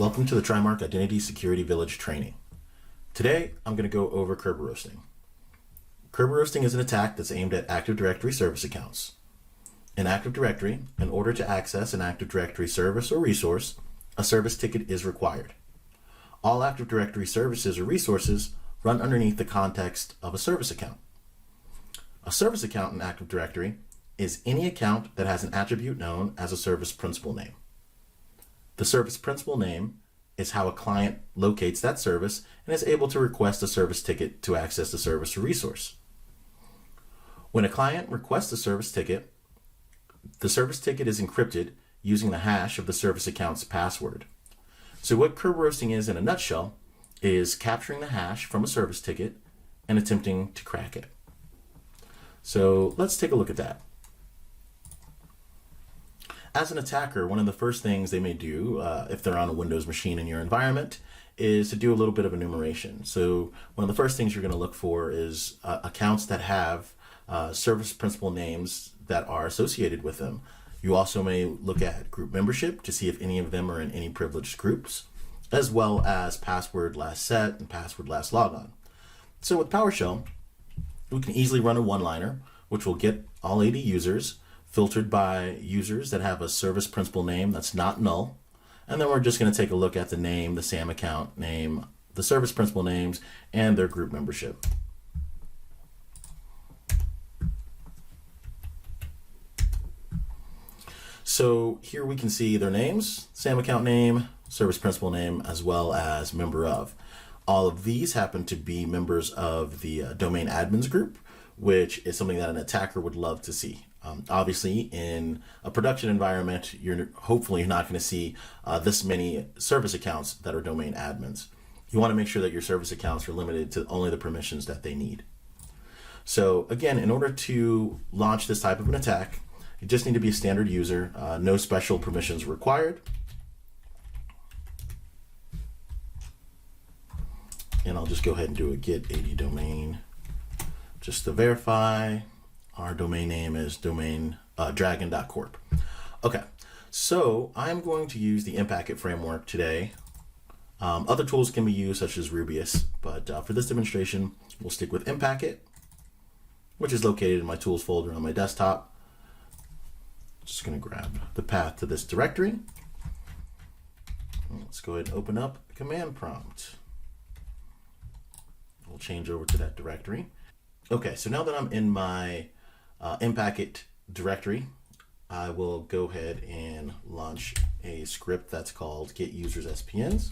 Welcome to the Trimarc Identity Security Village training. Today, I'm going to go over Kerberoasting. Kerberoasting is an attack that's aimed at Active Directory service accounts. In Active Directory, in order to access an Active Directory service or resource, a service ticket is required. All Active Directory services or resources run underneath the context of a service account. A service account in Active Directory is any account that has an attribute known as a service principal name. The service principal name is how a client locates that service and is able to request a service ticket to access the service or resource. When a client requests a service ticket, the service ticket is encrypted using the hash of the service account's password. So what Kerberoasting is in a nutshell is capturing the hash from a service ticket and attempting to crack it. So let's take a look at that. As an attacker, one of the first things they may do, if they're on a Windows machine in your environment, is to do a little bit of enumeration. So one of the first things you're going to look for is accounts that have service principal names that are associated with them. You also may look at group membership to see if any of them are in any privileged groups, as well as password last set and password last logon. So with PowerShell, we can easily run a one-liner, which will get all 80 users, filtered by users that have a service principal name that's not null. And then we're just going to take a look at the name, the SAM account name, the service principal names, and their group membership. So here we can see their names, SAM account name, service principal name, as well as member of. All of these happen to be members of the domain admins group, which is something that an attacker would love to see. Obviously, in a production environment, you're hopefully not going to see this many service accounts that are domain admins. You want to make sure that your service accounts are limited to only the permissions that they need. So again, in order to launch this type of an attack, you just need to be a standard user, no special permissions required. And I'll just go ahead and do a get 80 domain just to verify. Our domain name is dragon.corp. Okay, so I'm going to use the impacket framework today. Other tools can be used, such as Rubius, but for this demonstration, we'll stick with impacket, which is located in my tools folder on my desktop. Just going to grab the path to this directory. Let's go ahead and open up a command prompt. We'll change over to that directory. Okay, so now that I'm in my impacket directory, I will go ahead and launch a script that's called get users SPNs.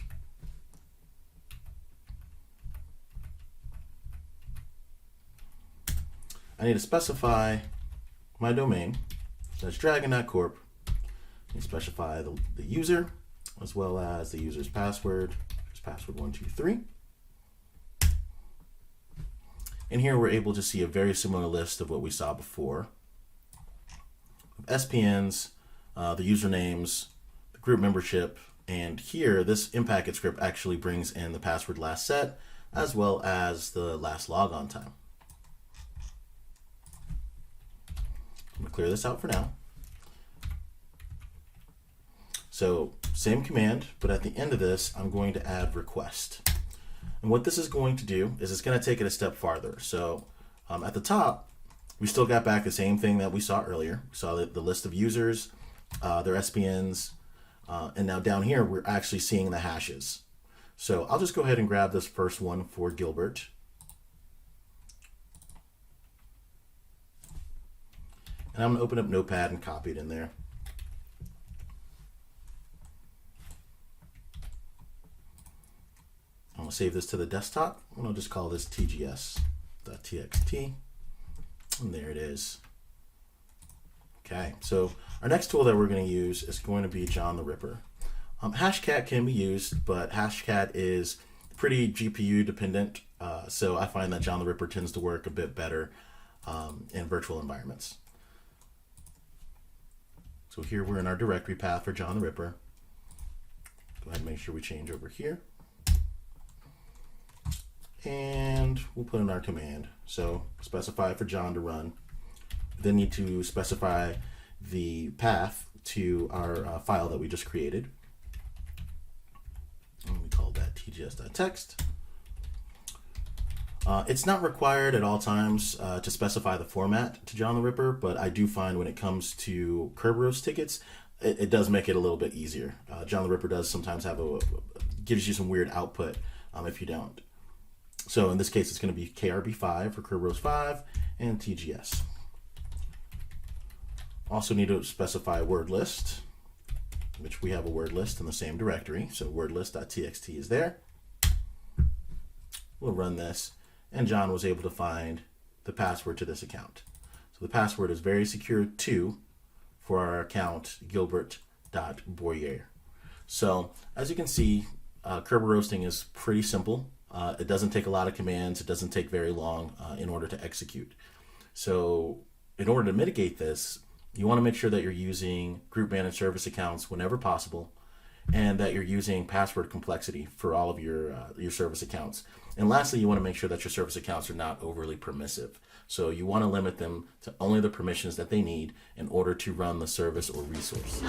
I need to specify my domain. That's dragon.corp. I need to specify the user as well as the user's password. It's password123. And here we're able to see a very similar list of what we saw before. SPNs, the usernames, the group membership, and here this impacket script actually brings in the password last set as well as the last logon time. I'm going to clear this out for now. So same command, but at the end of this, I'm going to add request. And what this is going to do is it's going to take it a step farther. So at the top, we still got back the same thing that we saw earlier. We saw the list of users, their SPNs, and now down here, we're actually seeing the hashes. So I'll just go ahead and grab this first one for Gilbert. And I'm going to open up Notepad and copy it in there. I'll save this to the desktop, and I'll just call this tgs.txt, and there it is. Okay, so our next tool that we're going to use is going to be John the Ripper. Hashcat can be used, but Hashcat is pretty GPU dependent, so I find that John the Ripper tends to work a bit better in virtual environments. So here we're in our directory path for John the Ripper. Go ahead and make sure we change over here. And we'll put in our command. So specify for John to run. Then need to specify the path to our file that we just created. tgs.text. It's not required at all times to specify the format to John the Ripper, but I do find when it comes to Kerberoast tickets, it does make it a little bit easier. John the Ripper does sometimes have gives you some weird output if you don't. So in this case, it's going to be KRB5 for Kerberoast 5 and TGS. Also need to specify word list, which we have a word list in the same directory. So wordlist.txt is there. We'll run this, and John was able to find the password to this account. So the password is very secure 2 for our account, Gilbert.Boyer. So as you can see, Kerberoasting is pretty simple. It doesn't take a lot of commands. It doesn't take very long in order to execute. So in order to mitigate this, you want to make sure that you're using group managed service accounts whenever possible, and that you're using password complexity for all of your service accounts. And lastly, you want to make sure that your service accounts are not overly permissive. So you want to limit them to only the permissions that they need in order to run the service or resource.